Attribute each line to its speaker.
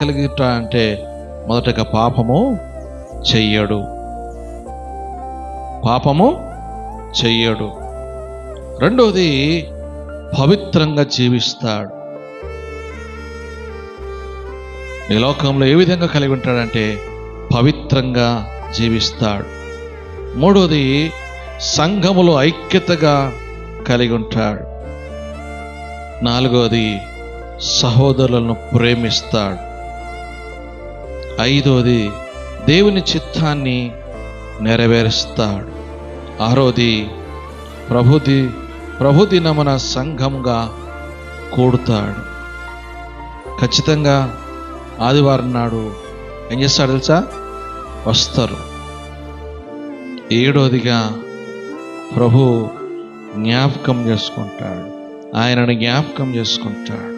Speaker 1: కలిగిట అంటే మొదటగా పాపము చెయ్యడు. రెండవది పవిత్రంగా జీవిస్తాడు. ఈ లోకంలో ఏ విధంగా కలిగి ఉంటాడంటే పవిత్రంగా జీవిస్తాడు. మూడవది సంఘములో ఐక్యతగా కలిగి ఉంటాడు. నాలుగవది సహోదరులను ప్రేమిస్తాడు. ఐదవది దేవుని చిత్తాన్ని నెరవేరుస్తాడు. ఆరోది ప్రభుదినమున సంఘంగా కూడుతాడు. ఖచ్చితంగా ఆదివారం నాడు ఏం చేస్తాడు తెలుసా? వస్తారు. ఏడవదిగా ప్రభు జ్ఞాపకం చేసుకుంటాడు, ఆయనను జ్ఞాపకం చేసుకుంటాడు.